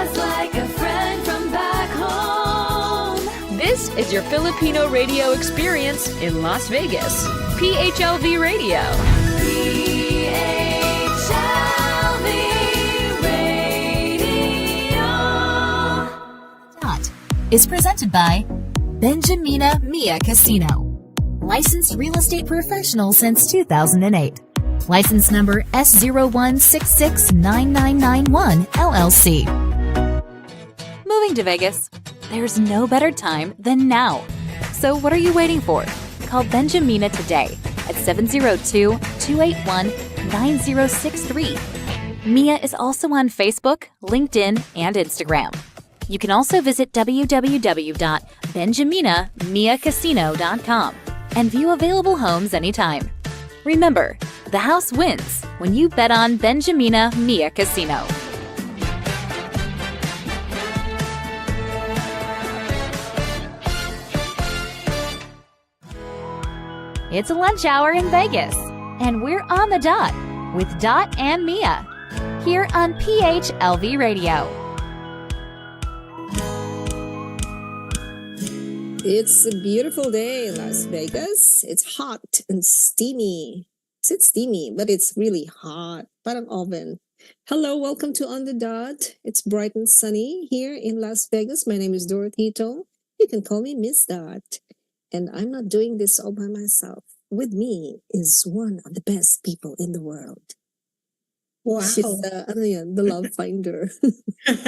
just like a friend from back home. This is your Filipino radio experience in Las Vegas. PHLV Radio. PHLV Radio. Is presented by Benjamina Mia Casino. Licensed real estate professional since 2008. License number S01669991 LLC. Moving to Vegas? There's no better time than now. So what are you waiting for? Call Benjamina today at 702-281-9063. Mia is also on Facebook, LinkedIn, and Instagram. You can also visit www.benjaminamiacasino.com and view available homes anytime. Remember, the house wins when you bet on Benjamina Mia Casino. It's a lunch hour in Vegas, and we're on the dot with Dot and Mia here on PHLV Radio. It's a beautiful day in Las Vegas. It's hot and steamy. Is it steamy? But it's really hot. Parang oven. Hello, welcome to On the Dot. It's bright and sunny here in Las Vegas. My name is Dorothy Tong. You can call me Miss Dot. And I'm not doing this all by myself. With me is one of the best people in the world. Wow. She's the love finder.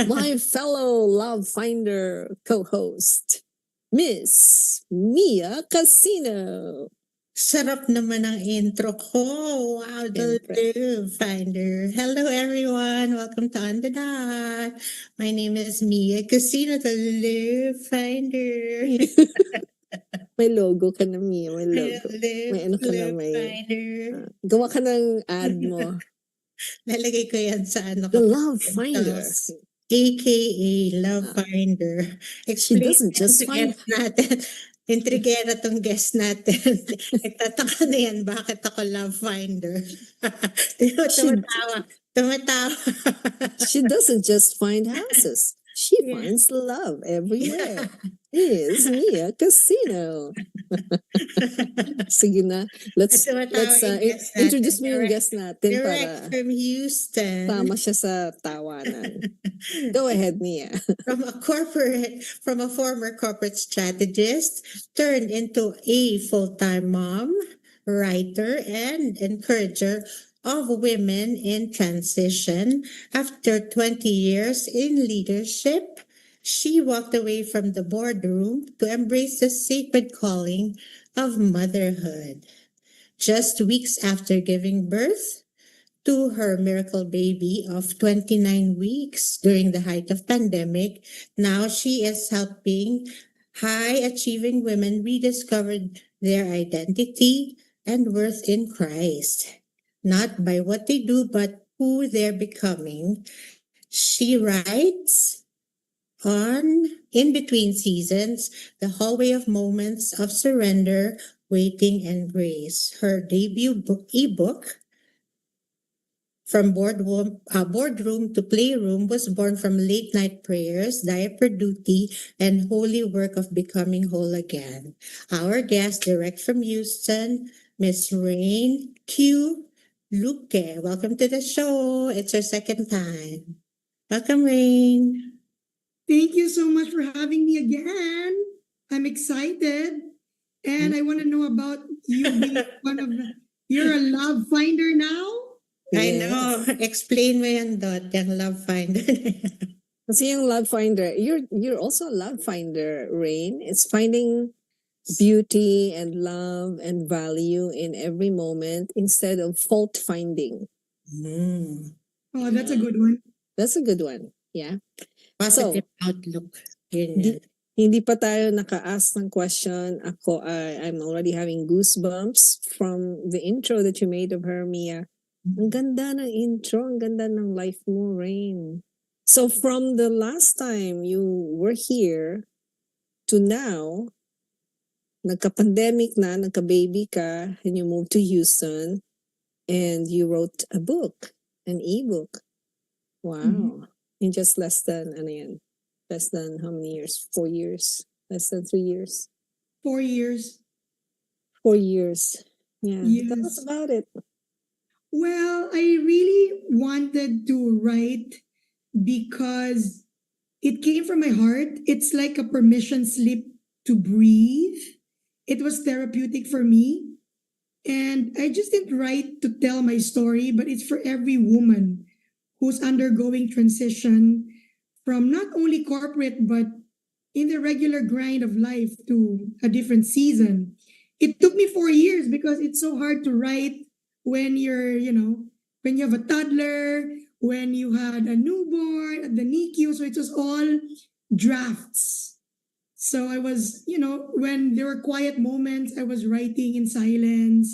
My fellow love finder co-host, Miss Mia Casino. Sarap naman ang intro ko. Wow, the Love Finder. Hello, everyone. Welcome to On the Dot. My name is Mia Casino, the Love Finder. May logo ka na, Mia. May logo. May ano ka na, may... Finder. Gawa ka ng ad mo. Lalagay ko yan sa ano. The Love Finder. AKA Love Finder. She doesn't just find... natin. Intrigera tong guest natin. Nagtataka na yan, bakit ako Love Finder? Tumatawa. She doesn't just find houses. She finds love everywhere. Is Mia Casino. Sige na. Let's introduce mo yung guest natin direct para from Houston. tama siya sa tawanan. Go ahead, Mia. From a former corporate strategist turned into a full-time mom, writer, and encourager of women in transition. After 20 years in leadership, she walked away from the boardroom to embrace the sacred calling of motherhood. Just weeks after giving birth to her miracle baby of 29 weeks during the height of pandemic, now she is helping high-achieving women rediscover their identity and worth in Christ. Not by what they do, but who they're becoming. She writes on In Between Seasons, the hallway of moments of surrender, waiting, and grace. Her debut ebook, From Boardroom to Playroom, was born from late night prayers, diaper duty, and holy work of becoming whole again. Our guest, direct from Houston, Miss Rain Luque. Welcome to the show. It's her second time. Welcome, Rain. Thank you so much for having me again. I'm excited. And I want to know about you being you're a love finder now? I know. Explain mo yan, Dot, yung love finder. Kasi yung love finder, you're also a love finder, Rain. It's finding beauty and love and value in every moment instead of fault finding. Oh, that's a good one. That's a good one. Yeah. Positive outlook. Hindi pa tayo naka-ask ng question. I'm already having goosebumps from the intro that you made of her, Mia. Ang ganda ng intro, ang ganda ng life mo, Rain. So from the last time you were here to now, nagka-pandemic na, nagka-baby ka, and you moved to Houston, and you wrote a book, an ebook. Wow. in just less than, ano yan, less than how many years? 4 years? Less than 3 years? 4 years. 4 years. Yeah. Tell us Yes. about it. Well, I really wanted to write because it came from my heart. It's like a permission slip to breathe. It was therapeutic for me. And I just didn't write to tell my story, but it's for every woman who's undergoing transition from not only corporate, but in the regular grind of life to a different season. It took me 4 years because it's so hard to write when you're, when you have a toddler, when you had a newborn at the NICU. So it was all drafts. So I was, when there were quiet moments, I was writing in silence.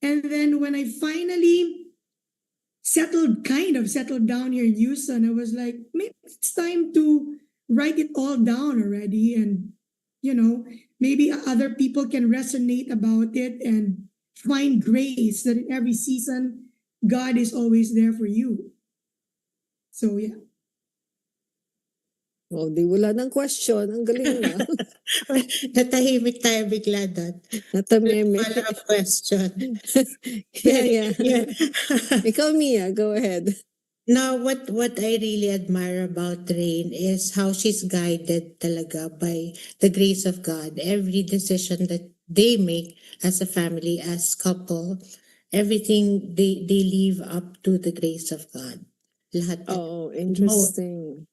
And then when I finally settled down here in Houston, I was like, maybe it's time to write it all down already. And, maybe other people can resonate about it and find grace that in every season, God is always there for you. So, yeah. Oh, di wala ng question. Ang galing na. Natahimik tayo bigla doon. Natameme. Follow-up question. Yeah. Yeah. Ikaw, Mia, go ahead. Now, what I really admire about Rain is how she's guided talaga by the grace of God. Every decision that they make as a family, as couple, everything they leave up to the grace of God. Lahat. Oh, interesting.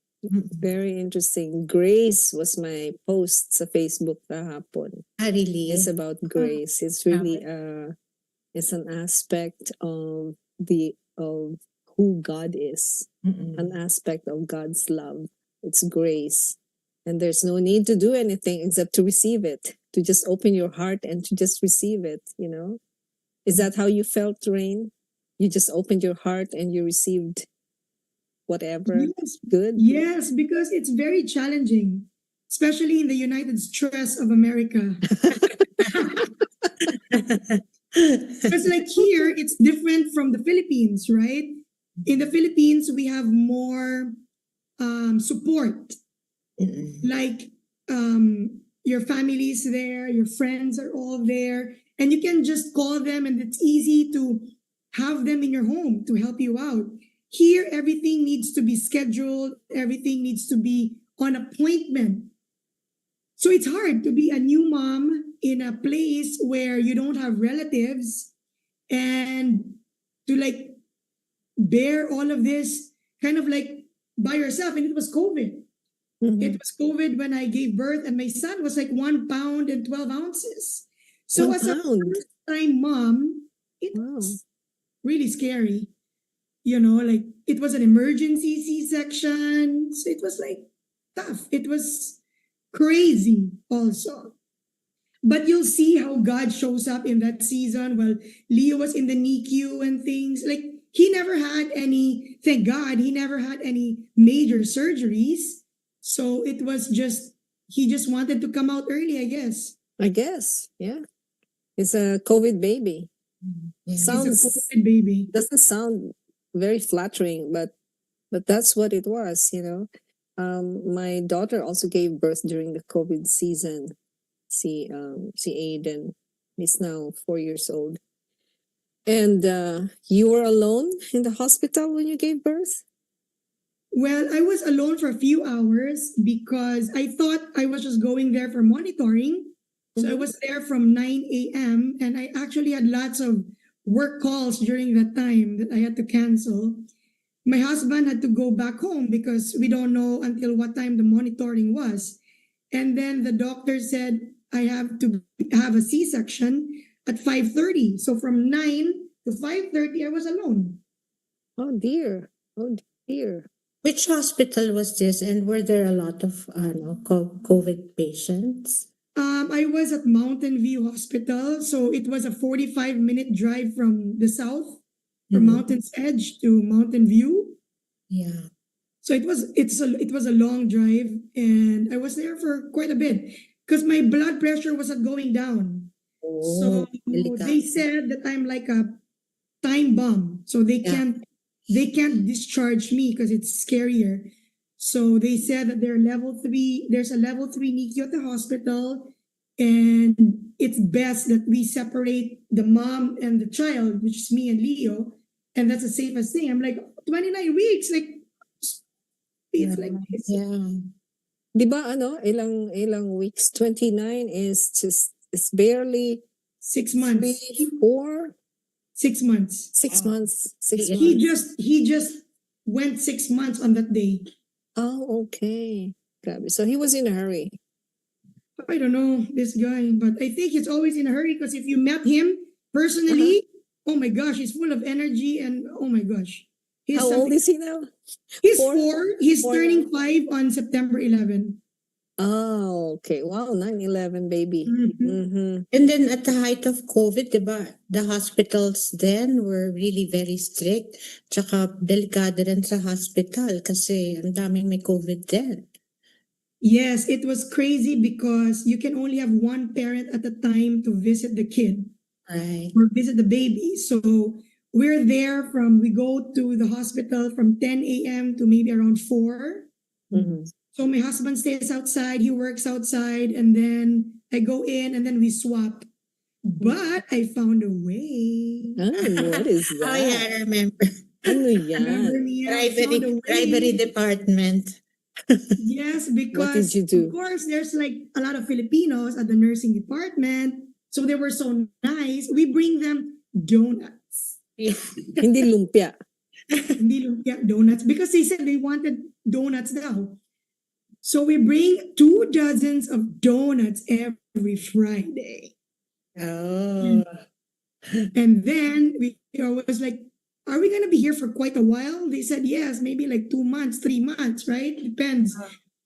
Very interesting. Grace was my post sa Facebook kahapon. Really? It's about grace. It's really it's an aspect of who God is, an aspect of God's love. It's grace. And there's no need to do anything except to receive it, to just open your heart and to just receive it, Is that how you felt, Rain? You just opened your heart and you received whatever good? Yes, because it's very challenging, especially in the United Stress of America. Because like here, it's different from the Philippines, right? In the Philippines, we have more support. Like your family's there, your friends are all there, and you can just call them and it's easy to have them in your home to help you out. Here, everything needs to be scheduled. Everything needs to be on appointment. So it's hard to be a new mom in a place where you don't have relatives and to like bear all of this kind of like by yourself. And it was COVID. It was COVID when I gave birth and my son was like 1 pound and 12 ounces. So 1 as a pound. first-time mom, it was really scary. Like it was an emergency C-section. So it was like tough. It was crazy also. But you'll see how God shows up in that season. Well, Leo was in the NICU and things. Like he never had any, thank God, he never had any major surgeries. So it was he just wanted to come out early, I guess. Yeah. It's a COVID baby. Yeah. He's a COVID baby. Doesn't sound very flattering, but that's what it was, My daughter also gave birth during the COVID season. See Aiden. He's now 4 years old. And you were alone in the hospital when you gave birth? Well, I was alone for a few hours because I thought I was just going there for monitoring. So I was there from 9 a.m. and I actually had lots of work calls during that time that I had to cancel. My husband had to go back home because we don't know until what time the monitoring was. And then the doctor said I have to have a C-section at 5:30. So from 9 to 5:30, I was alone. Oh dear. Which hospital was this, and were there a lot of COVID patients? I was at Mountain View Hospital, so it was a 45-minute drive from the south, from Mountain's Edge to Mountain View. Yeah. So it was a long drive, and I was there for quite a bit because my blood pressure wasn't going down. So they said that I'm like a time bomb, so they can't discharge me because it's scarier. So they said that they're level 3. There's a level 3 NICU at the hospital, and it's best that we separate the mom and the child, which is me and Leo, and that's the safest thing. I'm like, 29 weeks, like, it's like this. Yeah. Di ba ilang weeks? 29 is barely 6 months. 3, 4, 6 months. 6 months. 6 He months. just went 6 months on that day. Oh, okay. Grabe. So he was in a hurry. I don't know this guy, but I think he's always in a hurry because if you met him personally, oh my gosh, he's full of energy and oh my gosh. He's How old is he now? He's Four? 4. He's Four turning now? 5 on September 11. Oh, okay. Wow, 9/11 baby. Mhm. Mm-hmm. And then at the height of COVID, diba, the hospitals then were really very strict. Tsaka delikado rin sa hospital kasi ang daming may COVID din. Yes, it was crazy because you can only have one parent at a time to visit the kid Right. or visit the baby. So we go to the hospital from 10 a.m. to maybe around 4. Mm-hmm. So my husband stays outside, he works outside, and then I go in and then we swap. But I found a way. Oh, what is that? Oh yeah, I remember. Ano Remember yan? me? I found a way. Bribery department. Yes, What because did you do? of course there's like a lot of Filipinos at the nursing department. So they were so nice. We bring them donuts. Hindi lumpia. Hindi lumpia, donuts. Because they said they wanted donuts daw. So we bring 2 dozens of donuts every Friday. Oh. And then I was like, are we going to be here for quite a while? They said, yes, maybe like 2 months, 3 months, right? Depends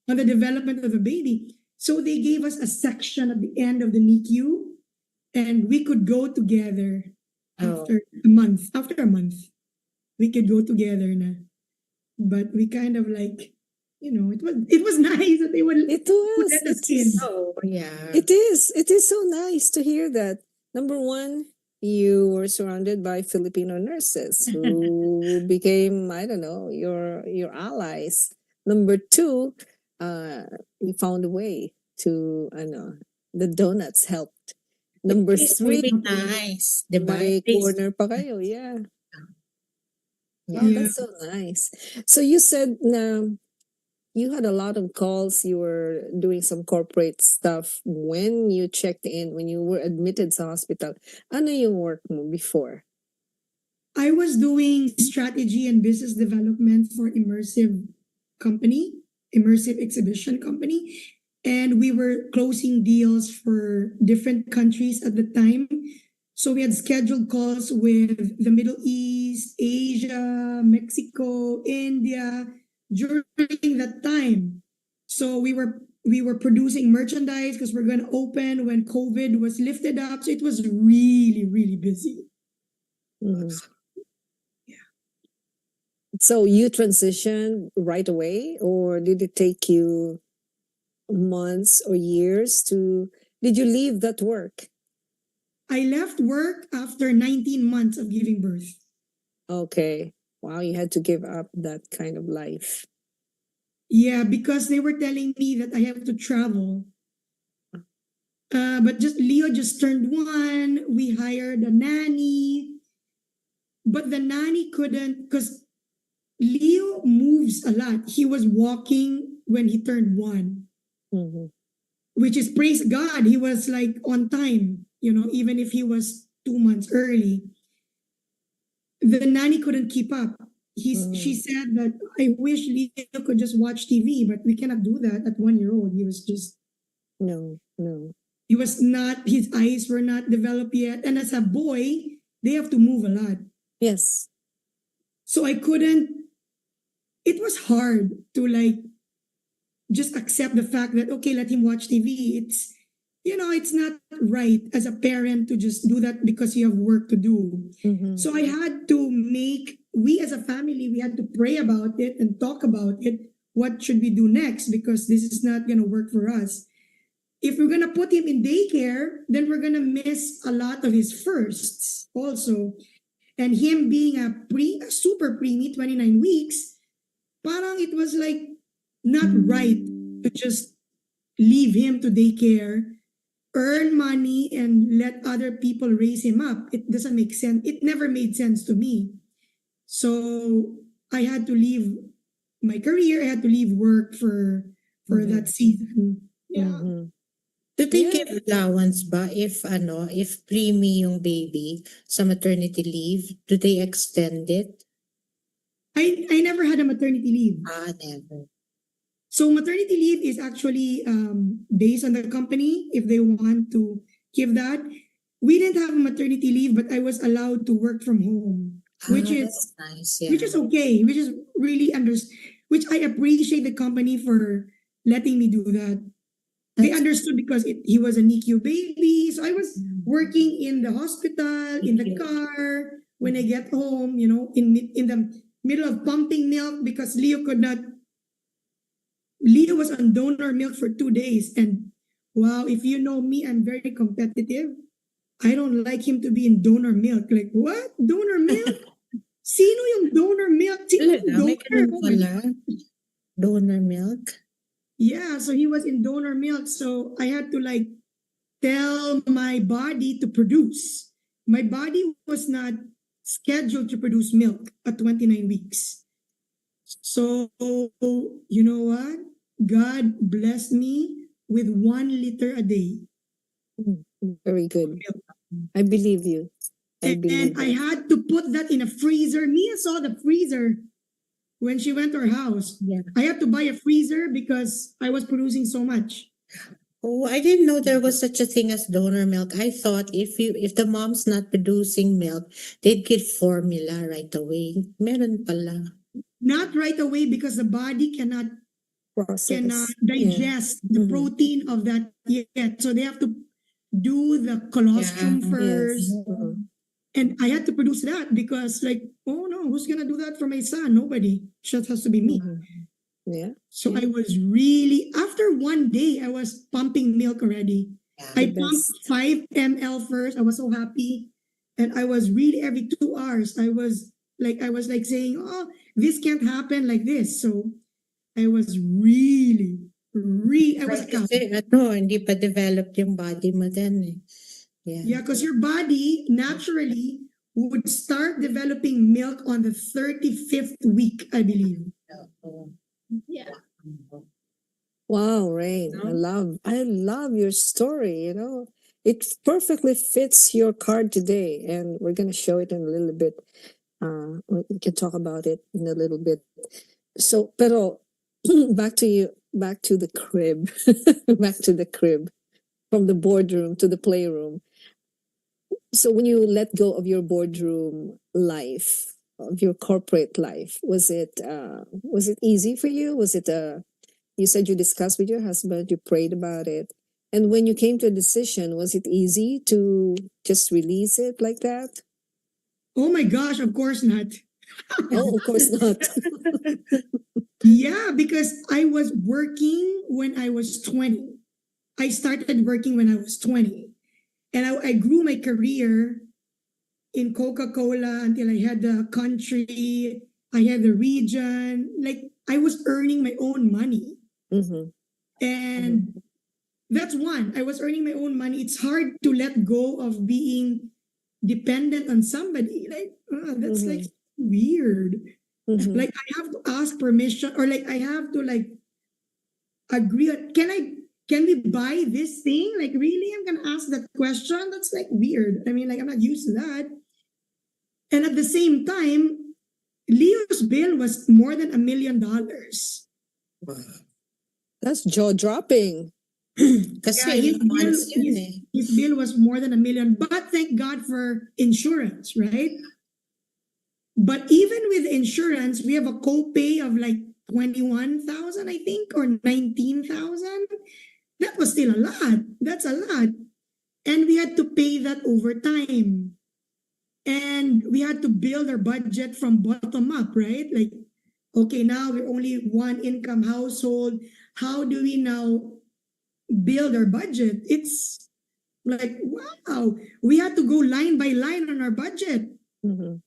on the development of the baby. So they gave us a section at the end of the NICU and we could go together after a month. After a month, we could go together na. But we kind of like, it was nice that they would It was. let us in. Oh yeah. It is. It is so nice to hear that. Number one, you were surrounded by Filipino nurses who became, I don't know, your allies. Number two, you found a way to, the donuts helped. Number It's three, really nice. Diba? may It tastes- corner pa kayo. Yeah. Yeah. Oh, that's so nice. So you said you had a lot of calls. You were doing some corporate stuff when you checked in, when you were admitted sa hospital. Ano yung work mo before? I was doing strategy and business development for immersive exhibition company. And we were closing deals for different countries at the time. So we had scheduled calls with the Middle East, Asia, Mexico, India during that time. So we were producing merchandise because we're going to open when COVID was lifted up. So it was really, really busy. Mhm. So you transitioned right away, or did it take you months or years to? Did you leave that work? I left work after 19 months of giving birth. Okay. Wow, you had to give up that kind of life. Yeah, because they were telling me that I have to travel. But Leo just turned 1. We hired a nanny. But the nanny couldn't, because Leo moves a lot. He was walking when he turned 1, Mhm. which is, praise God, he was like on time, even if he was 2 months early. The nanny couldn't keep up. She said that I wish Leo could just watch TV, but we cannot do that at 1-year-old. He was just, No. he was not, his eyes were not developed yet. And as a boy, they have to move a lot. Yes. So I couldn't, it was hard to like just accept the fact that, okay, let him watch TV. It's not right as a parent to just do that because you have work to do. Mhm. So I had to we as a family, we had to pray about it and talk about it. What should we do next? Because this is not going to work for us. If we're going to put him in daycare, then we're going to miss a lot of his firsts also. And him being a super preemie, 29 weeks, parang it was like, not right to just leave him to daycare, earn money, and let other people raise him up. It doesn't make sense. It never made sense to me. So I had to leave my career. I had to leave work for that season. Yeah. Mhm. Do they Yeah. give allowance ba if preemie yung baby sa maternity leave? Do they extend it? I never had a maternity leave. Never. So maternity leave is actually based on the company if they want to give that. We didn't have a maternity leave, but I was allowed to work from home, which is That's nice. Yeah. which is okay, which is really which I appreciate the company for letting me do that. They That's- understood because he was a NICU baby, so I was working in the hospital, in the Okay. car. When I get home, in the middle of pumping milk because Leo was on donor milk for 2 days. And wow, if you know me, I'm very competitive. I don't like him to be in donor milk. Like, what? Donor milk? Sino yung donor milk? Sino yung Talaga, may donor? ganun pala. Donor milk? Yeah, so he was in donor milk. So I had to tell my body to produce. My body was not scheduled to produce milk at 29 weeks. So, you know what? God blessed me with 1 liter a day. Very good. I believe you. And I had to put that in a freezer. Mia saw the freezer when she went to our house. Yeah. I had to buy a freezer because I was producing so much. Oh, I didn't know there was such a thing as donor milk. I thought if the mom's not producing milk, they'd get formula right away. Meron pala. Not right away because the body cannot Process. digest the Mhm. protein of that yet. So they have to do the colostrum Yeah, first. Yes. Mhm. And I had to produce that because oh no, who's gonna do that for my son? Nobody. Just has to be me. Mhm. Yeah. So I was really, after 1 day, I was pumping milk already. Yeah. I The pumped best. 5 ml first. I was so happy. And I was really every 2 hours, I was saying, oh, this can't happen like this. So I was really, I was Right, kasi hindi pa developed yung body mo then eh. Yeah. Yeah, because your body naturally would start developing milk on the 35th week, I believe. Yeah. Wow, Rain. I love your story, It perfectly fits your card today, and we're gonna show it in a little bit. We can talk about it in a little bit. So, pero back to you, back to the crib, back to the crib, from the boardroom to the playroom. So, when you let go of your boardroom life, of your corporate life, was it easy for you? Was it you said you discussed with your husband, you prayed about it. And when you came to a decision, was it easy to just release it like that? Oh my gosh, of course not. Oh, of course not. Yeah, because I was working when I was 20. I started working when I was 20. And I grew my career in Coca-Cola until I had the country, I had the region. I was earning my own money. Mhm. And that's one. I was earning my own money. It's hard to let go of being dependent on somebody. That's weird. Mhm. I have to ask permission, or I have to agree on, can we buy this thing? Really? I'm gonna ask that question? That's weird. I mean, I'm not used to that. And at the same time, Leo's bill was more than $1 million. That's jaw dropping. Kasi months yun eh. His bill was more than $1 million. But thank God for insurance, right? But even with insurance, we have a copay of 21,000, I think, or 19,000. That was still a lot. That's a lot. And we had to pay that over time. And we had to build our budget from bottom up, right? Okay, now we're only one income household. How do we now build our budget? It's wow. We had to go line by line on our budget. Mhm.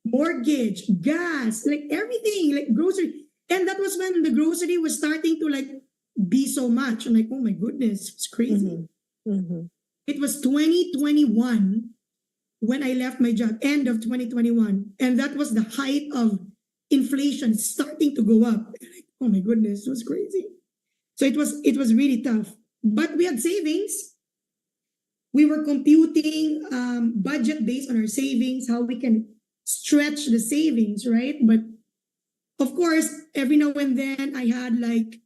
Mortgage, gas, everything, grocery. And that was when the grocery was starting to like be so much. I'm like, oh my goodness, it's crazy. It was 2021 when I left my job, end of 2021. And that was the height of inflation starting to go up. Like, oh my goodness, it was crazy. So it was really tough. But we had savings. We were computing budget based on our savings, how we can stretch the savings, right? But of course, every now and then I had like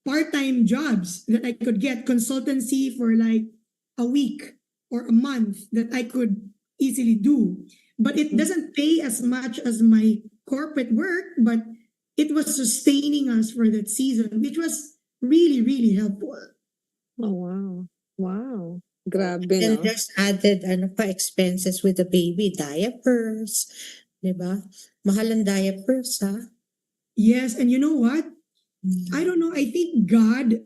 part-time jobs that I could get, consultancy for like a week or a month that I could easily do. But it doesn't pay as much as my corporate work, but it was sustaining us for that season, which was really, really helpful. Oh, wow. Wow. Grabe, And no? there's added pa expenses with the baby, diapers, di ba? Mahal ang diapers, ha? Yes, and you know what? I don't know. I think God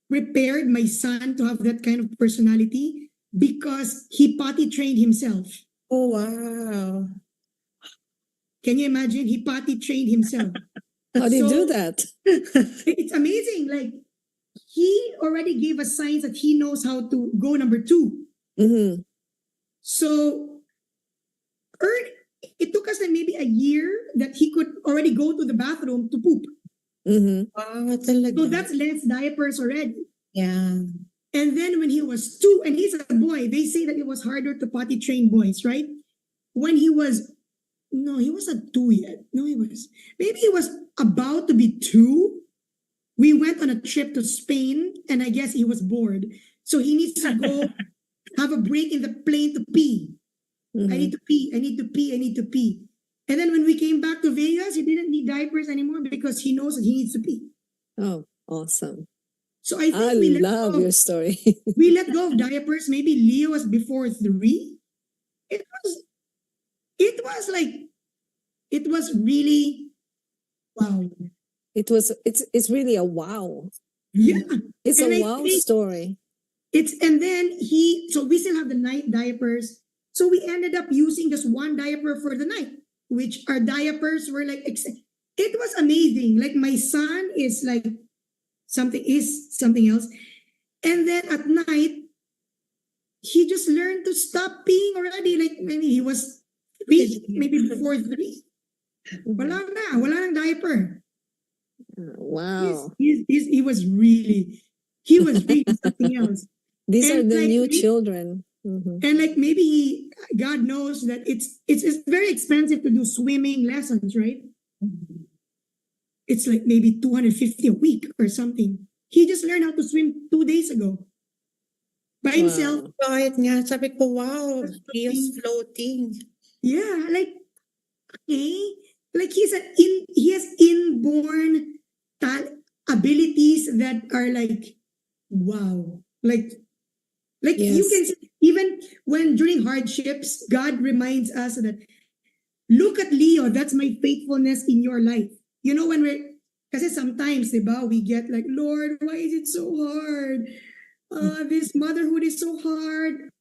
prepared my son to have that kind of personality because he potty trained himself. Oh, wow. Can you imagine? He potty trained himself. How do you do So- that? It's amazing. Like he already gave us signs that he knows how to go number 2. Mm-hmm. So it took us like maybe a year that he could already go to the bathroom to poop. Mm-hmm. Wow, talaga. So that's less diapers already. Yeah. And then when he was 2, and he's a boy, they say that it was harder to potty train boys, right? When he was not 2 yet. No, maybe he was about to be 2. We went on a trip to Spain, and I guess he was bored. So he needs to go have a break in the plane to pee. I need to pee, I need to pee, I need to pee. And then when we came back to Vegas, he didn't need diapers anymore because he knows that he needs to pee. Oh, awesome. So I think I we let love go. your story. We let go of diapers. Maybe Leo was before 3. It was really wow. It's really a wow. Yeah. It's And a I wow think story. and then so we still have the night diapers. So we ended up using just one diaper for the night, which our diapers were like, it was amazing. Like my son is like something else. And then at night, he just learned to stop peeing already. Like maybe he was 3, maybe before 3. Wala nang diaper. Wow. He was really something else. These are And the like new me- children. Mm-hmm. And like maybe God knows that it's very expensive to do swimming lessons, right? It's like maybe 250 a week or something. He just learned how to swim 2 days ago by himself. Wow. Kahit nga, sabi ko, wow, he is floating. Yeah, like okay, like he has inborn abilities that are like wow, like you Yes. can see, even when during hardships, God reminds us that look at Leo, that's my faithfulness in your life. You know when kasi sometimes, diba, we get like, Lord, why is it so hard? This motherhood is so hard.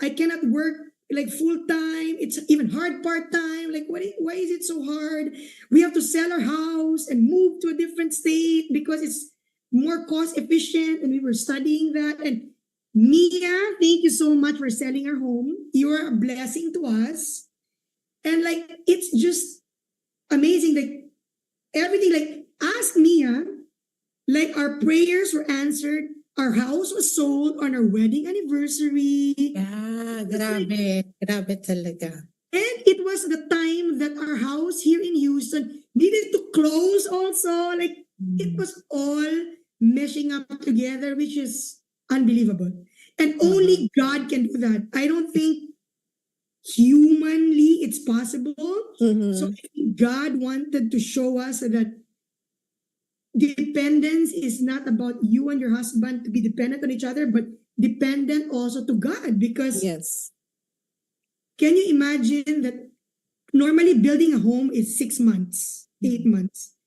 I cannot work like full time. It's even hard part time. Like, why is it so hard? We have to sell our house and move to a different state because it's more cost efficient. And we were studying that. And Mia, thank you so much for selling our home. You are a blessing to us. And like, it's just amazing. Like everything, like ask Mia, like our prayers were answered. Our house was sold on our wedding anniversary. Yeah, grabe. Grabe talaga. And it was the time that our house here in Houston needed to close also. Like it was all meshing up together, which is unbelievable. And only God can do that. I don't think humanly it's possible. Mhm. So I think God wanted to show us that dependence is not about you and your husband to be dependent on each other, but dependent also to God. Because Yes. can you imagine that normally building a home is 6 months, 8 months,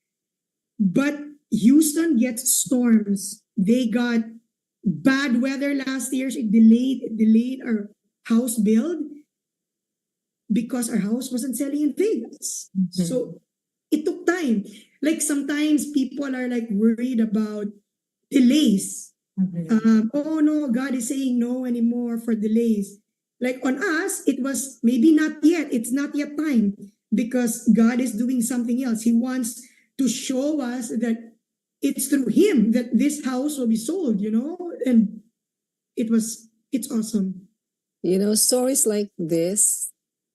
but Houston gets storms. They got bad weather last year. So it delayed our house build because our house wasn't selling in Vegas. So it took time. Like sometimes people are like worried about delays. Oh no, God is saying no anymore for delays. Like on us, it was maybe not yet. It's not yet time because God is doing something else. He wants to show us that it's through Him that this house will be sold, and it's awesome. Stories like this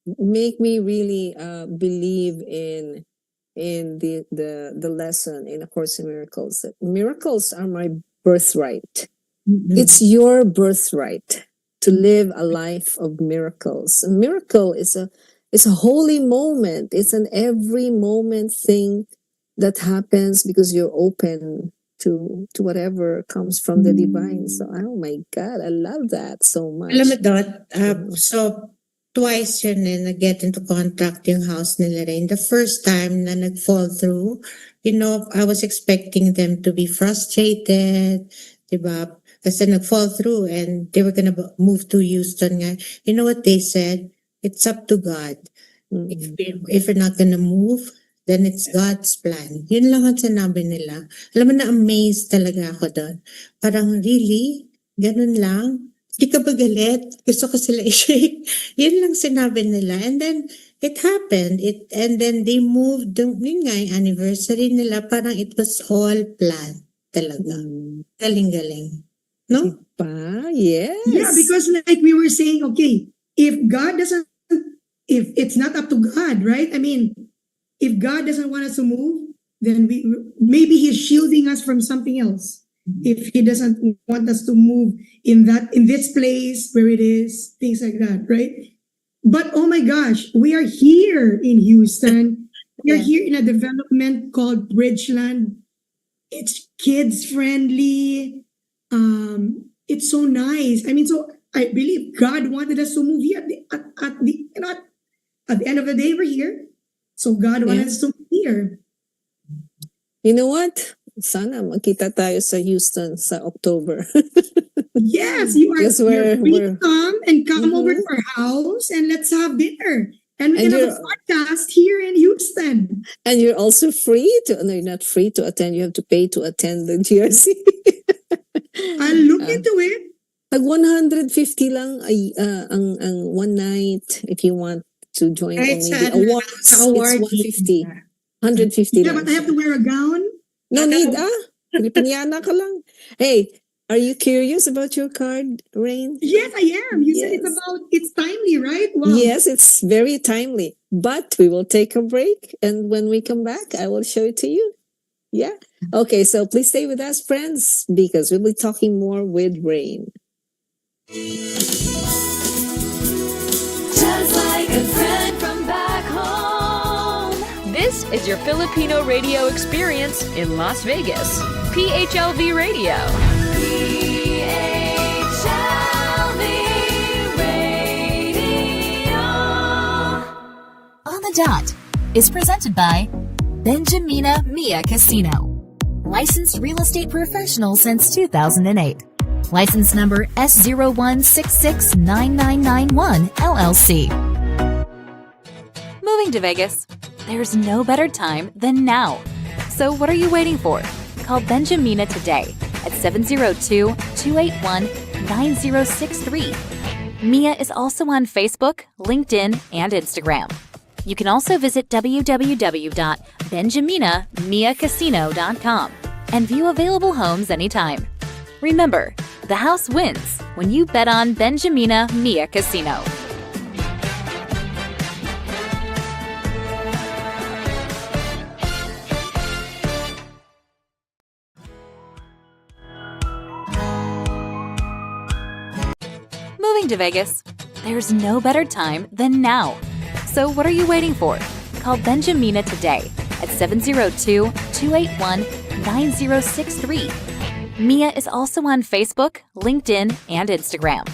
make me really believe in the lesson in A Course in Miracles, that miracles are my birthright. It's your birthright to live a life of miracles. A miracle is a holy moment. It's an every moment thing that happens because you're open to whatever comes from the divine. So, oh my God, I love that so much. Alam mo, Dot, so twice yun na get into contract yung house nila Rain. The first time na nag-fall through, I was expecting them to be frustrated, diba? Kasi nag-fall through and they were gonna move to Houston nga. You know what they said? It's up to God. If you're not gonna move, then it's God's plan. Yun lang ang sinabi nila. Alam mo, na-amaze talaga ako doon. Parang really? Ganun lang? Di ka ba galit? Gusto ko sila i-shake. Yun lang sinabi nila. And then, it happened. And then they moved. Yun nga, yung anniversary nila. Parang it was all planned talaga. Galing-galing. No? Yes. Yeah, because like we were saying, okay, if it's not up to God, right? I mean, if God doesn't want us to move, then maybe He's shielding us from something else. If He doesn't want us to move in this place where it is, things like that, right? But oh my gosh, we are here in Houston. We are here in a development called Bridgeland. It's kids friendly. It's so nice. I mean, so I believe God wanted us to move here at the end of the day. We're here. So God wanted us to move here. You know what? Sana magkita tayo sa Houston sa October. Yes, you're free to come over to our house and let's have dinner. And we can have a podcast here in Houston. And you're also free to, no, you're not free to attend. You have to pay to attend the GRC. I'll look into it. Tag 150 lang ang one night if you want to join. It's awards. It's 150. 150 Yeah, but I have to wear a gown. No need, Filipiniana ka lang. Hey, are you curious about your card, Rain? Yes, I am. You said it's timely, right? Wow. Yes, it's very timely. But we will take a break. And when we come back, I will show it to you. Yeah. Okay, so please stay with us, friends, because we'll be talking more with Rain. Just like a friend from back home. This is your Filipino radio experience in Las Vegas. PHLV Radio. PHLV Radio. On the Dot is presented by Benjamina Mia Casino. Licensed real estate professional since 2008. License number S01669991 LLC. Moving to Vegas? There's no better time than now. So what are you waiting for? Call Benjamina today at 702-281-9063. Mia is also on Facebook, LinkedIn, and Instagram. You can also visit www.benjaminamiacasino.com and view available homes anytime. Remember, the house wins when you bet on Benjamina Mia Casino. Moving to Vegas? There's no better time than now. So what are you waiting for? Call Benjamina today at 702-281-9063. Mia is also on Facebook, LinkedIn, and Instagram.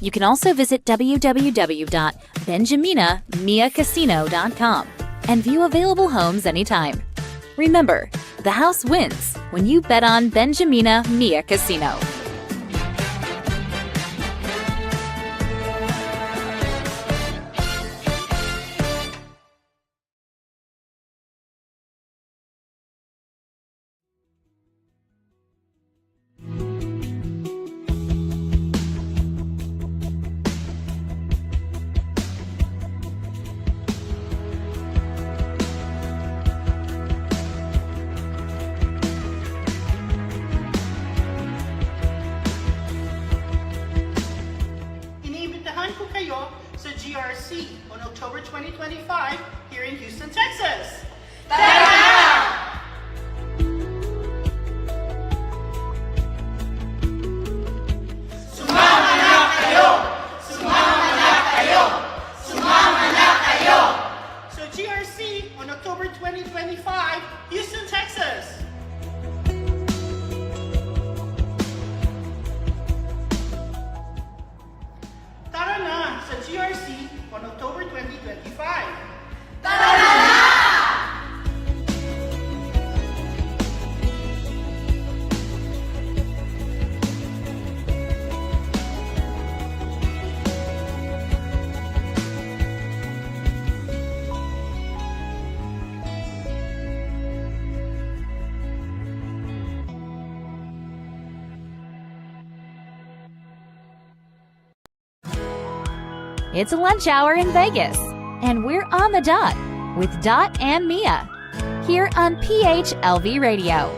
You can also visit www.benjaminamiacasino.com and view available homes anytime. Remember, the house wins when you bet on Benjamina Mia Casino. GRC on October 2025 here in Houston, Texas. So GRC on October 2025, Houston, Texas. Tara na sa GRC on October 2025. It's a lunch hour in Vegas, and we're on the dot with Dot and Mia here on PHLV Radio.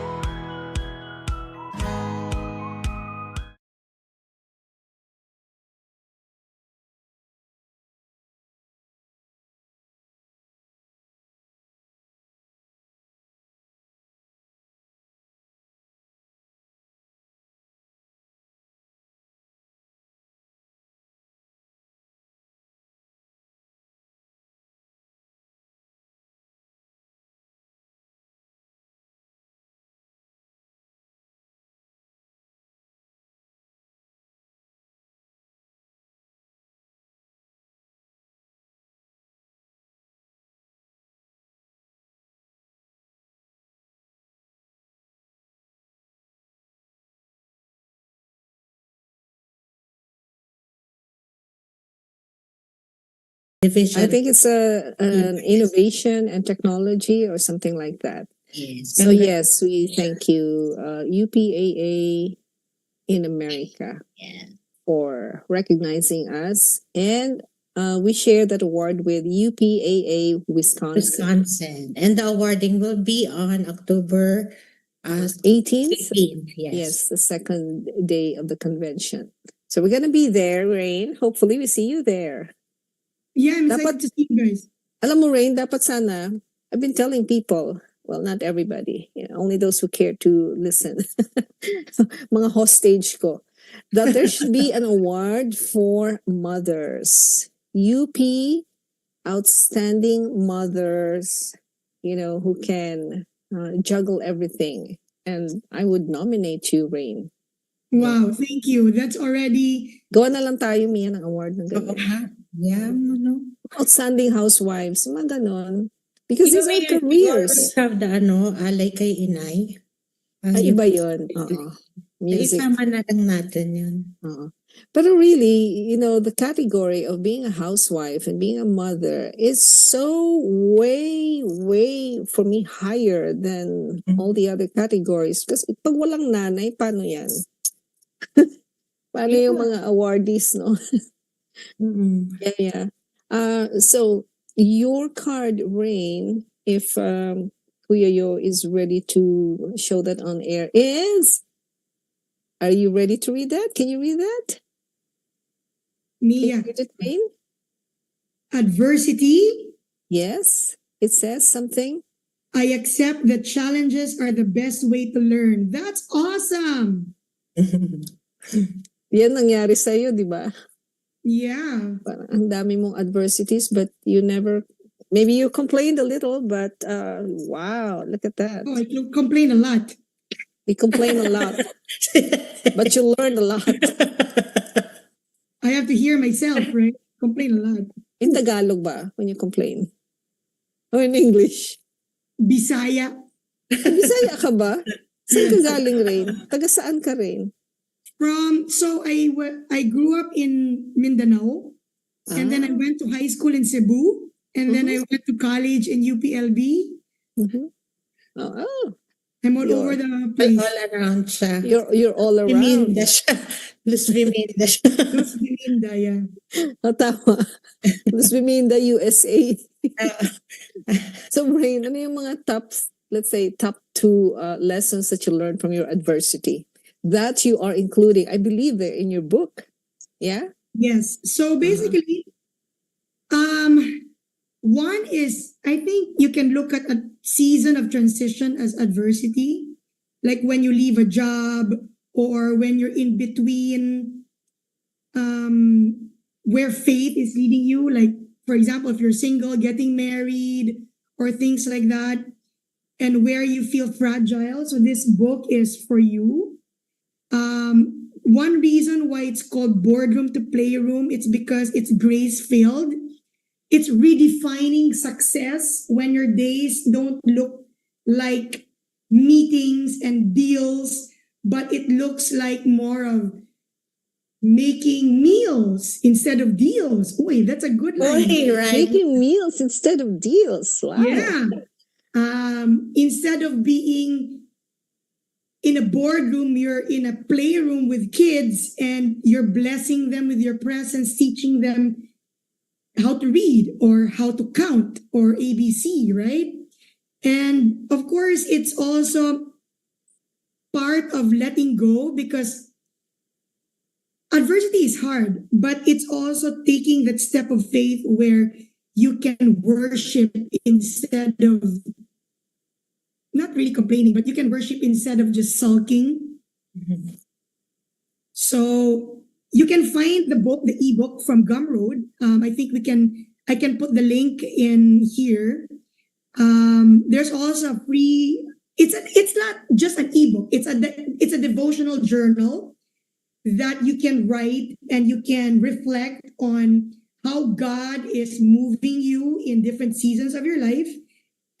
Division. I think it's an innovation and technology or something like that. Yes. So yes, we thank you, UPAA in America, Yeah. for recognizing us, and we share that award with UPAA Wisconsin. Wisconsin. And the awarding will be on October 18th. 18th. Yes. Yes, the second day of the convention. So we're gonna be there, Rain. Hopefully, we see you there. Yeah, I'm Dapat- excited to see you guys. Alam mo, Rain, dapat sana, I've been telling people, well, not everybody, only those who care to listen, mga hostage ko, that there should be an award for mothers. UP, outstanding mothers, who can juggle everything. And I would nominate you, Rain. Wow, thank you. That's already Gawa na lang tayo, Mia, ng award ng Oo ganyan. nga. Yeah, ano. Outstanding housewives, mga ganon. Because You these know, are we careers. always have the alay kay inay. Ay, iba yun. Oo. Music. Isama na lang natin yun. Oo. But really, the category of being a housewife and being a mother is so way, way, for me, higher than all the other categories. Because pag walang nanay, paano yan? Paano yung mga awardees, no? Mm-mm. Yeah. So your card, Rain, if Kuya Yo is ready to show that on air, are you ready to read that? Can you read that? Can Mia. you read it, Rain? Adversity. Yes. It says something. I accept that challenges are the best way to learn. That's awesome. Yan nangyari sa'yo, di ba? Yeah. Parang ang dami mong adversities, but you never, maybe you complained a little, but wow, look at that. Oh, I complain a lot. You complain a lot, but you learned a lot. I have to hear myself, right? Complain a lot. In Tagalog ba, when you complain? Or in English? Bisaya. Bisaya ka ba? Saan ka galing, Rain? Taga saan ka, Rain? I grew up in Mindanao, and then I went to high school in Cebu, and then I went to college in UPLB. Mm-hmm. Oh, I'm all over the place. All around siya. you're all around. Biminda siya. Luz Biminda siya. Luz Biminda, yeah. Oh, tama. Luz Biminda, USA. So, Rain, ano yung mga let's say, top 2 lessons that you learned from your adversity that you are including? I believe they're in your book. Yeah? Yes. So basically, One is, I think you can look at a season of transition as adversity, like when you leave a job or when you're in between where faith is leading you. Like, for example, if you're single, getting married or things like that, and where you feel fragile. So this book is for you. One reason why it's called Boardroom to Playroom, it's because it's grace-filled. It's redefining success when your days don't look like meetings and deals, but it looks like more of making meals instead of deals. Oy, that's a good line. Right. Making meals instead of deals. Wow. Yeah. Instead of being in a boardroom, you're in a playroom with kids and you're blessing them with your presence, teaching them how to read or how to count or ABC, right? And of course, it's also part of letting go because adversity is hard, but it's also taking that step of faith where you can worship instead of not really complaining, but you can worship instead of just sulking. Mhm. So you can find the book, the ebook from Gumroad. I can put the link in here. There's also a free. It's not just an ebook. It's a devotional journal that you can write and you can reflect on how God is moving you in different seasons of your life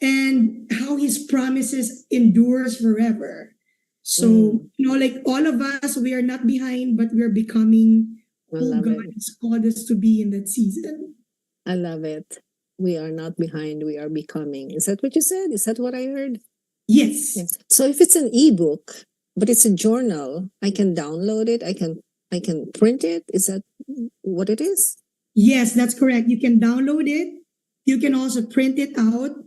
and how his promises endures forever. So, like all of us, we are not behind, but we're becoming I who love God it. has called us to be in that season. I love it. We are not behind, we are becoming. Is that what you said? Is that what I heard? Yes. Yes. So if it's an ebook, but it's a journal, I can download it, I can print it. Is that what it is? Yes, that's correct. You can download it. You can also print it out.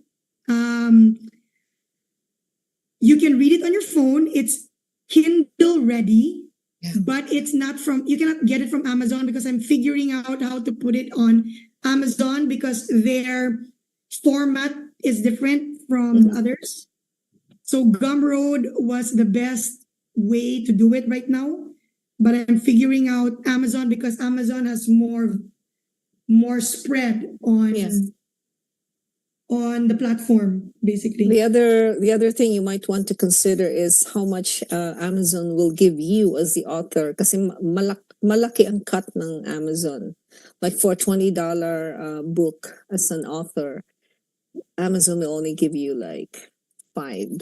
You can read it on your phone. It's Kindle ready, Yeah. but it's not you cannot get it from Amazon because I'm figuring out how to put it on Amazon because their format is different from the others. So Gumroad was the best way to do it right now, but I'm figuring out Amazon because Amazon has more spread on Yes. on the platform basically. The other thing you might want to consider is how much Amazon will give you as the author kasi malaki ang cut ng Amazon. Like for a $20 book as an author, Amazon will only give you like $5.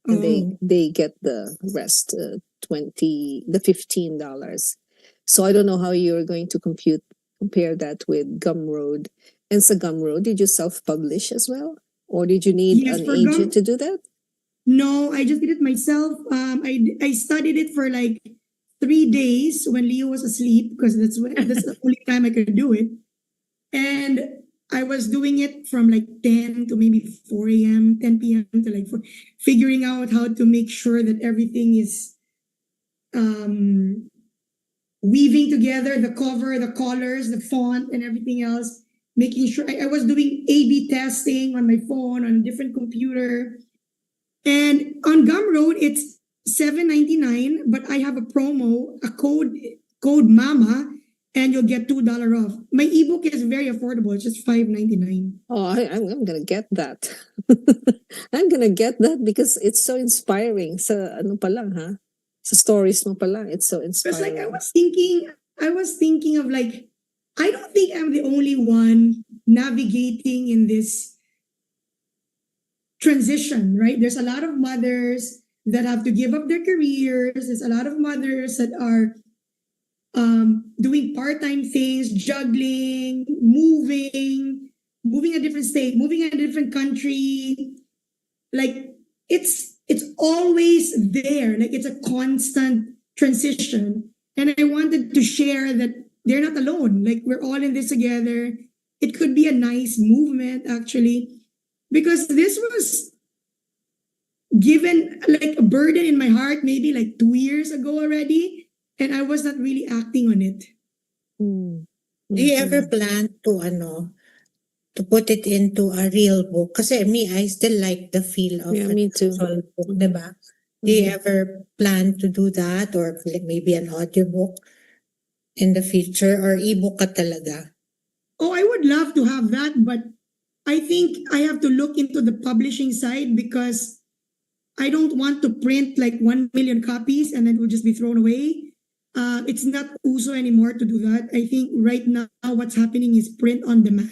And they get the rest, the $15. So I don't know how you're going to compare that with Gumroad. And sa Gumroad, did you self-publish as well? Or did you need Yes, an for agent to do that? No, I just did it myself. I studied it for like 3 days when Leo was asleep because that's the only time I could do it. And I was doing it from like 10 to maybe 4 a.m., 10 p.m. to like 4, figuring out how to make sure that everything is weaving together the cover, the colors, the font, and everything else. Making sure I was doing A/B testing on my phone on a different computer. And on Gumroad, it's $7.99, but I have a promo, a code MAMA, and you'll get $2 off. My ebook is very affordable. It's just $5.99. Oh, I'm gonna get that. I'm gonna get that because it's so inspiring. Sa ano pa lang, ha? Sa stories mo pa lang, it's so It's inspiring. like I was thinking of like, I don't think I'm the only one navigating in this transition, right? There's a lot of mothers that have to give up their careers. There's a lot of mothers that are doing part-time things, juggling, moving a different state, moving a different country. Like it's always there. Like it's a constant transition. And I wanted to share that they're not alone. Like we're all in this together. It could be a nice movement actually, because this was given like a burden in my heart maybe like 2 years ago already, and I was not really acting on it. Do you ever Mhm. plan to put it into a real book? Kasi me, I still like the feel of Yeah, an me too. actual book, Mhm. diba? Do you Mhm. ever plan to do that, or like maybe an audiobook in the future, or ebook ka talaga? Oh, I would love to have that, but I think I have to look into the publishing side because I don't want to print like 1 million copies and then it will just be thrown away. It's not uso anymore to do that. I think right now what's happening is print on demand.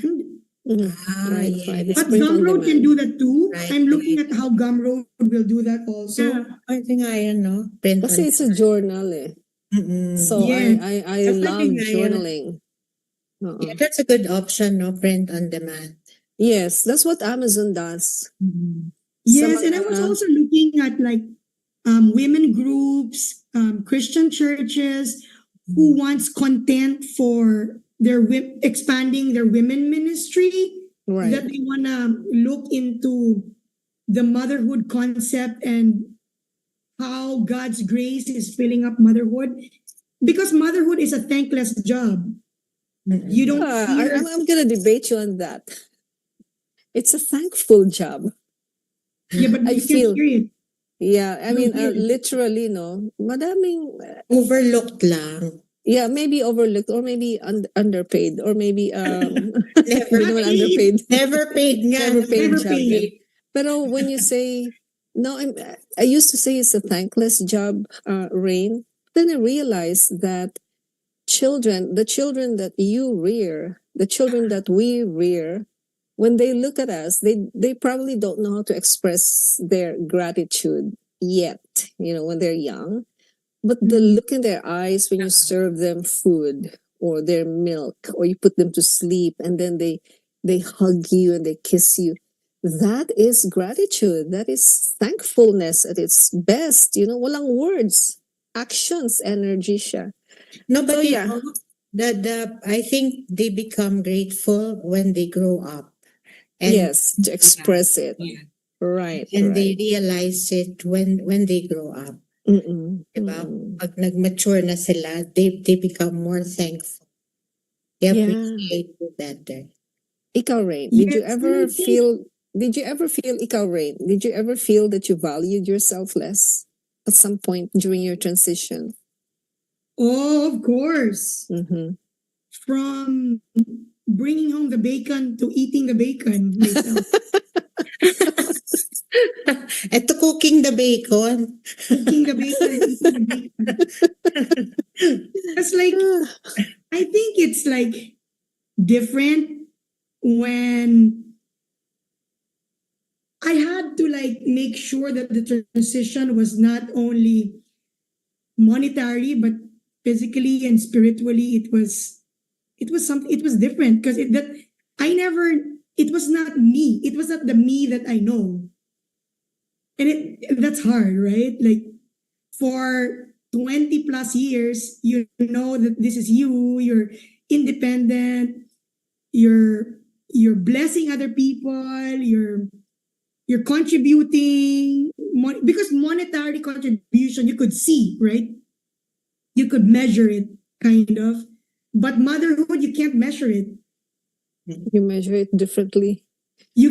Mhm. Right, right. It's Yes. But print on Gumroad can demand. do that too. Right, I'm looking right. at how Gumroad will do that also. Yeah, I think print on Kasi it's a journal eh. Mm-mm. So Yes. I Pwede love nga yan. journaling. Yeah, that's a good option, no? Print on demand. Yes, that's what Amazon does. Sa Yes, and I was mga, also looking at like women groups, Christian churches who wants content for their expanding their women ministry, right. that they want to look into the motherhood concept and how God's grace is filling up motherhood, because motherhood is a thankless job. You don't hear. I'm gonna debate you on that. It's a thankful job. Yeah, but I you can't feel, hear it. yeah, I You mean, don't hear it. literally, no, madaming, Overlooked lang. yeah, maybe overlooked or maybe underpaid or maybe, Never hindi naman paid. underpaid. Never paid nga. Never paid Never job. paid. Yeah. Pero when you say, no, I used to say it's a thankless job, Rain. Then I realized that the children that you rear, the children that we rear, when they look at us, they probably don't know how to express their gratitude yet, when they're young. But the look in their eyes when you serve them food or their milk or you put them to sleep and then they hug you and they kiss you. That is gratitude. That is thankfulness at its best. Walang words. Actions, energy siya. No, but So yeah. I think they become grateful when they grow up. And Yes, to express it. Yeah. Right, And they right. realize it when they grow up. Mm-mm, Diba? mm-mm. Pag nag-mature na sila, they become more thankful. They Yeah. appreciate you better. Ikaw, Rain, Yes, did you and I ever think- feel, ikaw, Rain, did you ever feel that you valued yourself less at some point during your transition? Oh, of course. Mm-hmm. From bringing home the bacon to eating the bacon myself. Eto cooking the bacon. Cooking the bacon, eating the bacon. It's like, I think it's like different when I had to like make sure that the transition was not only monetary but physically and spiritually. It was different because it was not me. It was not the me that I know. And that's hard, right? Like for 20 plus years, you know that this is you, you're independent, you're blessing other people, you're contributing because monetary contribution you could see, right? You could measure it kind of, but motherhood you can't measure it. You measure it differently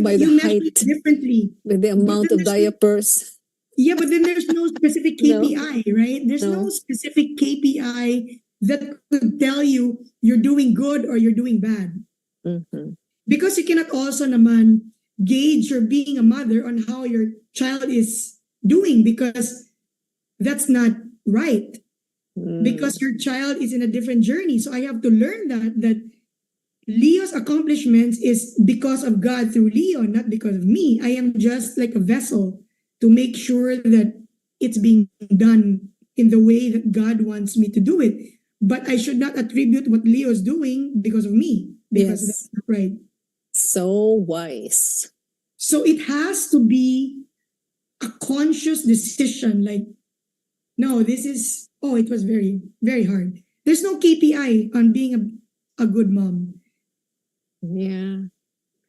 by You the measure height, it differently. by the amount then of there's no- diapers. Yeah, but then there's no specific No. KPI, right? There's no No. specific KPI that could tell you you're doing good or you're doing bad. Mm-hmm. Because you cannot also naman gauge your being a mother on how your child is doing, because that's not right. Because your child is in a different journey. So I have to learn that Leo's accomplishments is because of God through Leo, not because of me. I am just like a vessel to make sure that it's being done in the way that God wants me to do it. But I should not attribute what Leo's doing because of me, because Yes. that's not right. So wise. So it has to be a conscious decision. Like, no, it was very, very hard. There's no KPI on being a good mom. Yeah.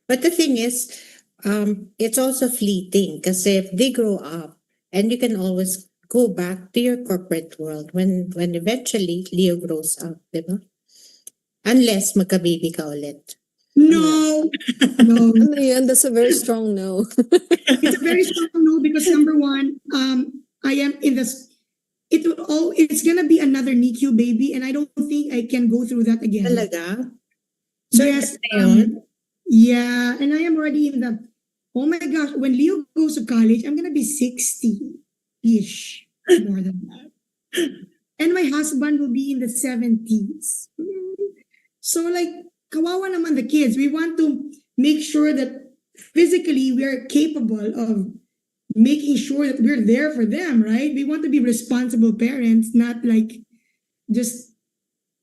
But the thing is, it's also fleeting because if they grow up, and you can always go back to your corporate world when eventually Leo grows up, diba? Unless magka-baby ka ulit. No, no. Ano yan? That's a very strong no. It's a very strong no because number one, I am in this. It's gonna be another NICU baby, and I don't think I can go through that again. Talaga? So, Yes, ito na yun? yeah, and I am already in the. Oh my gosh! When Leo goes to college, I'm gonna be 60-ish, more than that, and my husband will be in the 70s. So like, kawawa naman the kids. We want to make sure that physically we are capable of making sure that we're there for them, right? We want to be responsible parents, not like just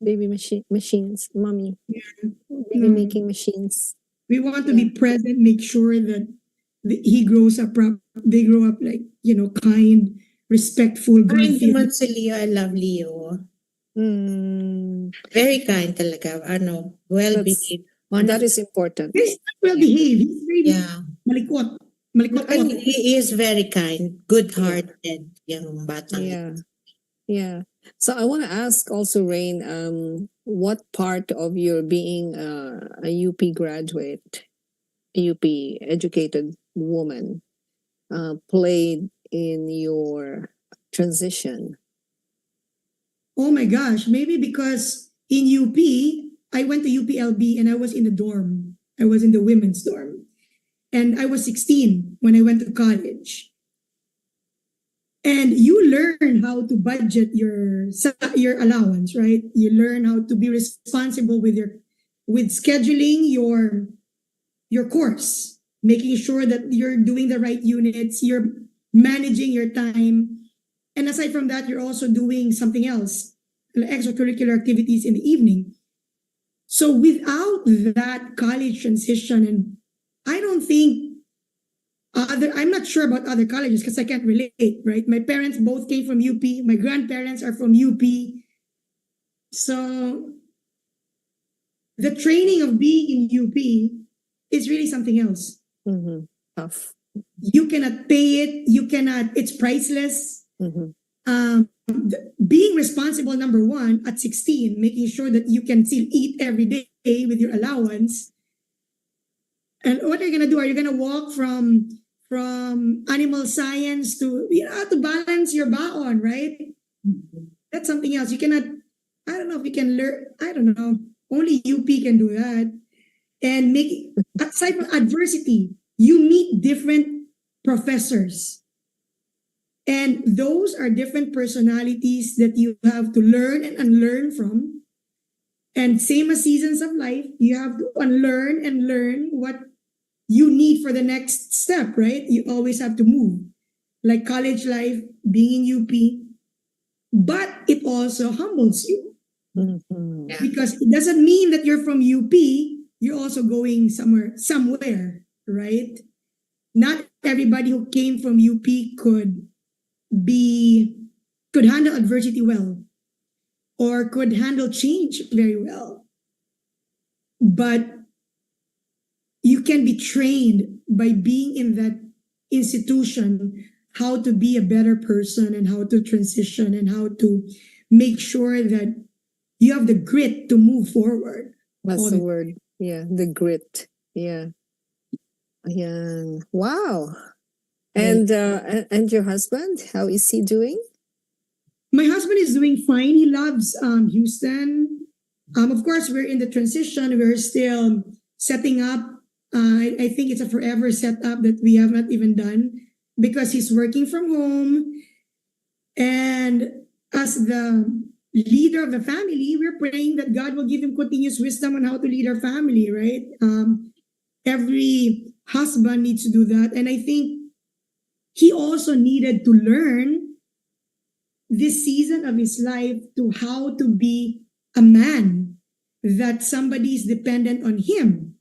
Baby machines, mommy. Baby No. making machines. we want to be present, make sure that he grows up, they grow up like, kind, respectful, Kind God-fearing. naman si Leo. I love Leo. Mm, Very kind talaga. Well-behaved. that is important. He's well behaved. He's very Yeah. malikot. And he is very kind. Good-hearted. Yung batang. Yeah. Yeah. So I want to ask also, Rain, what part of your being a UP graduate, a UP educated woman, played in your transition? Oh my gosh, maybe because in UP, I went to UPLB and I was in the dorm. I was in the women's dorm. And I was 16 when I went to college. And you learn how to budget your allowance, right? You learn how to be responsible with scheduling your course, making sure that you're doing the right units, you're managing your time. And aside from that, you're also doing something else, extracurricular activities in the evening. So without that college transition, and I don't think I'm not sure about other colleges because I can't relate, right? My parents both came from UP. My grandparents are from UP. So the training of being in UP is really something else. Mm-hmm. Tough. You cannot pay it. It's priceless. Mm-hmm. Being responsible, number one, at 16, making sure that you can still eat every day with your allowance. And what are you going to do? Are you going to walk from animal science to, to balance your baon, right? That's something else. You cannot, I don't know if you can learn, I don't know. Only UP can do that. And aside from adversity, you meet different professors. And those are different personalities that you have to learn and unlearn from. And same as seasons of life, you have to unlearn and learn what you need for the next step, right? You always have to move. Like college life, being in UP. But it also humbles you. Mm-hmm. Because it doesn't mean that you're from UP, you're also going somewhere, right? Not everybody who came from UP could handle adversity well or could handle change very well. But you can be trained by being in that institution how to be a better person and how to transition and how to make sure that you have the grit to move forward. That's the word. Yeah, the grit. Yeah. Wow. And your husband, how is he doing? My husband is doing fine. He loves Houston. Of course, we're in the transition. We're still setting up. I think it's a forever setup that we have not even done because he's working from home. And as the leader of the family, we're praying that God will give him continuous wisdom on how to lead our family, right? Every husband needs to do that. And I think he also needed to learn this season of his life to how to be a man, that somebody is dependent on him.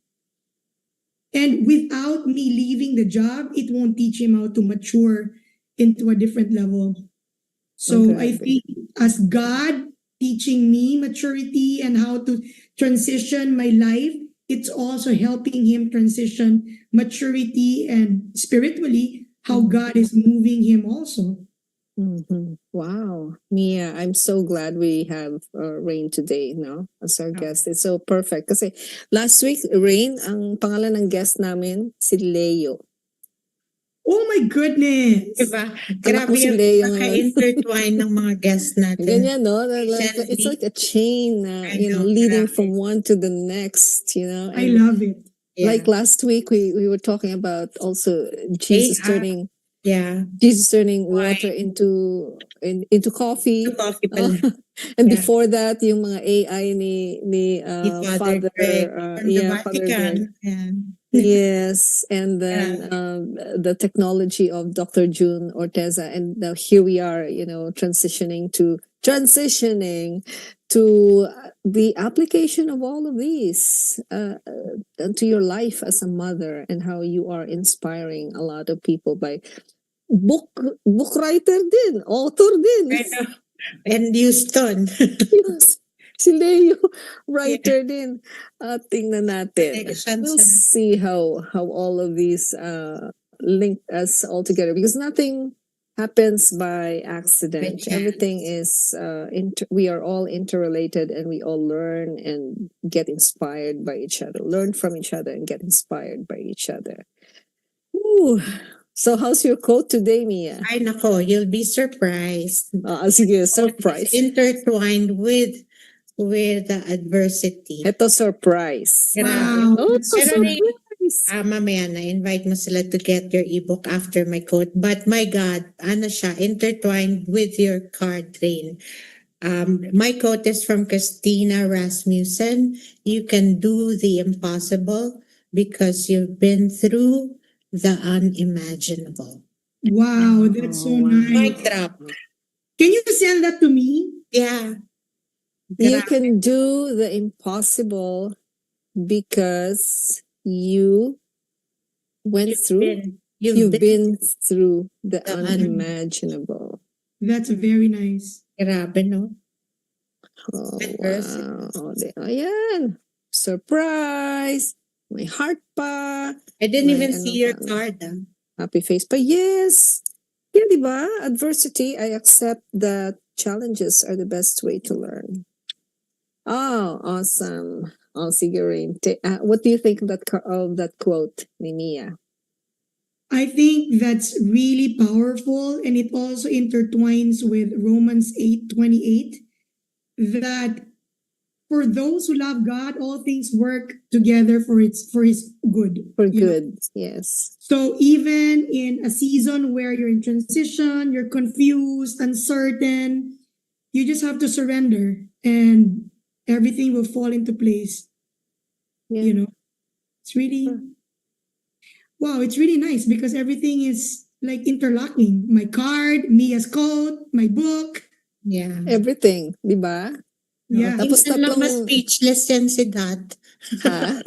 And without me leaving the job, it won't teach him how to mature into a different level. So I think as God teaching me maturity and how to transition my life, it's also helping him transition maturity and spiritually how God is moving him also. Wow. Mia, I'm so glad we have Rain today, no? As our guest. It's so perfect. Kasi last week, Rain, ang pangalan ng guest namin, si Leo. Oh my goodness! Diba? Anak mo Grabe si yung Leo ngayon. pagka-intertwine ng mga guests natin. Ganyan, no? It's Recently. like a chain, I you know, know, leading grabe. from one to the next, you know? I And love it. Yeah. like last week, we were talking about also Jesus AI. turning Yeah. water into coffee. Yung coffee pala. And Yeah. before that, yung mga AI ni Father Greg from the Father Greg. Vatican. Yeah. Yes, and then the technology of Dr. June Orteza, and now here we are, you know, transitioning to the application of all of these to your life as a mother, and how you are inspiring a lot of people by book writer din, author din. I know. And Houston. Yes. Si Leo, writer din. Tingnan natin. Connections. We'll see how all of these link us all together, because nothing happens by accident. By chance. Everything is we are all interrelated, and we all learn and get inspired by each other. Learn from each other and get inspired by each other. Ooh. So how's your quote today, Mia? Ay nako, you'll be surprised. Sige, surprise. Intertwined with the adversity. Ito, surprise. Grabe. Oh, Pero surprise. mamaya na-invite mo sila to get your ebook after my quote. But my God, ano siya, intertwined with your card, Rain. My quote is from Christina Rasmussen. You can do the impossible because you've been through the unimaginable. Wow, that's so Mic nice. drop. Can you send that to me? Yeah. You can do the impossible because you went you've been through the unimaginable. That's very nice. Grabe, no? Oh, Adversity. wow. Ayan. Surprise. May heart pa. I didn't May even see your pa, card. happy face pa. Yes. Yeah, di ba? Adversity, I accept that challenges are the best way to learn. Oh, awesome. Oh, sige, Rain. What do you think of that quote, ni Mia? I think that's really powerful, and it also intertwines with Romans 8:28, that for those who love God, all things work together for his good. For you know? good, yes. So even in a season where you're in transition, you're confused, uncertain, you just have to surrender, and everything will fall into place. Yeah. You know, it's really, wow, it's really nice because everything is like interlocking. My card, Mia's quote, my book. Yeah. Everything, di ba? Yeah. Tapos Minsan lang tatlong... mas speechless yan si Dad. Ha?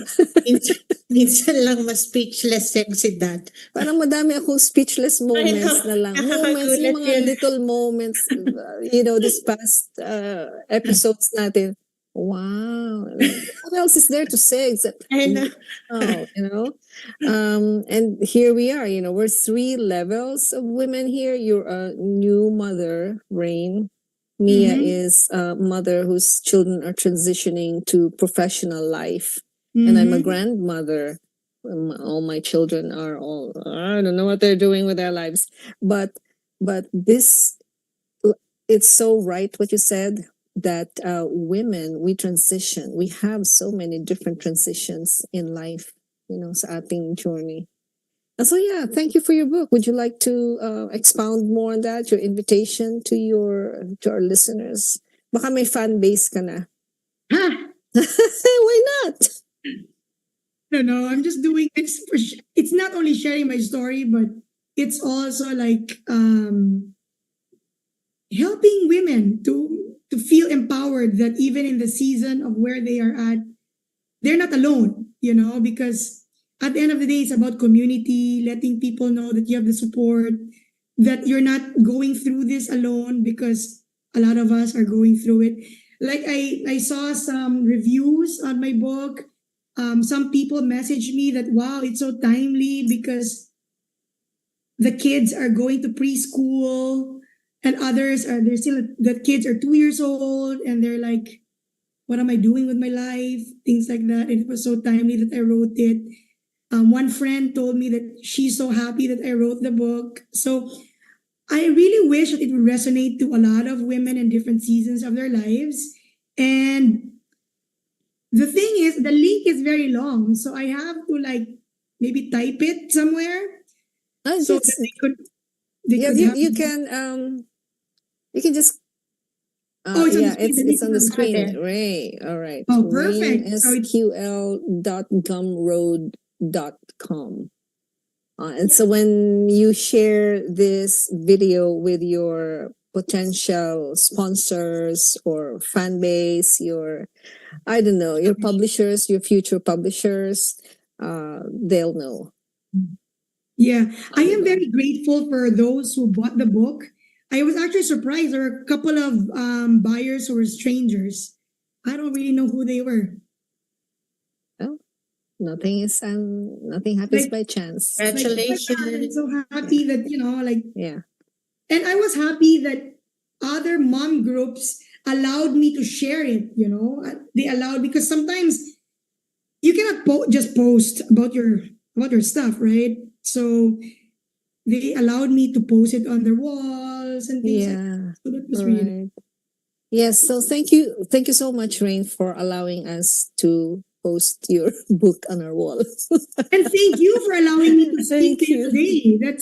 minsan lang mas speechless yan si Dad. Parang madami akong speechless moments na lang. Moments, yung mga little moments, you know, this past episodes natin. Wow. What else is there to say except, I know. oh, you know? And here we are, you know, we're 3 levels of women here. You're a new mother, Rain. Mia is a mother whose children are transitioning to professional life. And I'm a grandmother. All my children are all, I don't know what they're doing with their lives. But this, it's so right what you said, that women, we transition. We have so many different transitions in life, you know, sa ating journey. And so, yeah, thank you for your book. Would you like to expound more on that? Your invitation to our listeners? Baka may fan base ka na. Why not? No, I'm just doing this for. It's not only sharing my story, but it's also like helping women to feel empowered that even in the season of where they are at, they're not alone. You know, because at the end of the day, it's about community, letting people know that you have the support, that you're not going through this alone, because a lot of us are going through it. Like I saw some reviews on my book. Some people messaged me that, wow, it's so timely because the kids are going to preschool and others are they're still the kids are 2 years old and they're like, what am I doing with my life? Things like that. And it was so timely that I wrote it. One friend told me that she's so happy that I wrote the book. So I really wish that it would resonate to a lot of women in different seasons of their lives. And the thing is, the link is very long. So I have to like maybe type it somewhere. So that you can just it's on the screen. Ray. All right. Oh, perfect. sql.gumroad.com. And so when you share this video with your potential sponsors or fan base, your publishers, your future publishers, they'll know. Yeah, I am very grateful for those who bought the book. I was actually surprised. There were a couple of buyers who were strangers. I don't really know who they were. Well, nothing happens by chance. Congratulations. I'm so happy that, Yeah. And I was happy that other mom groups allowed me to share it, They allowed, because sometimes you cannot just post about your stuff, right? So they allowed me to post it on their walls and things like that. So that was really nice. Yes, so thank you so much, Rain, for allowing us to post your book on our wall. And thank you for allowing me to speak today.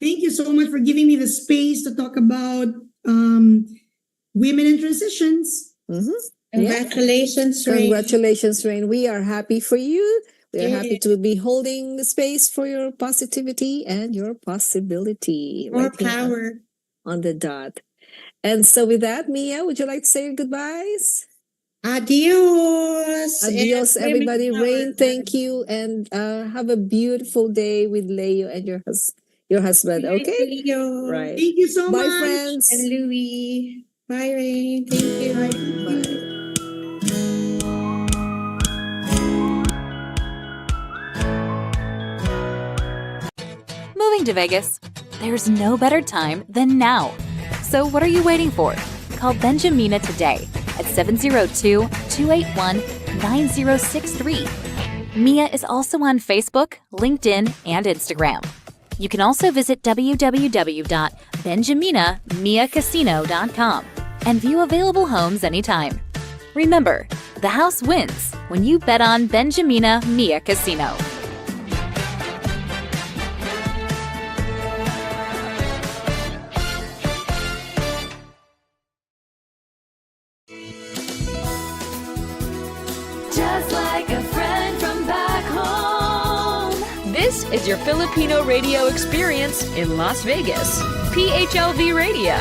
Thank you so much for giving me the space to talk about women in transitions. Mm-hmm. Congratulations, Rain. Congratulations, Rain. We are happy for you. We are happy to be holding the space for your positivity and your possibility. More power. On the dot. And so with that, Mia, would you like to say your goodbyes? Adios. Adios, everybody. Rain, thank you. And have a beautiful day with Leo and your husband. Okay? Leo. Right. Thank you so much. Bye, friends. And Louie. Bye, Rain. Thank you. Bye. Moving to Vegas? There's no better time than now. So what are you waiting for? Call Benjamina today at 702-281-9063. Mia is also on Facebook, LinkedIn, and Instagram. You can also visit www.benjaminamiacasino.com and view available homes anytime. Remember, the house wins when you bet on Benjamina Mia Casino. Just like a friend from back home. This is your Filipino radio experience in Las Vegas. PHLV Radio.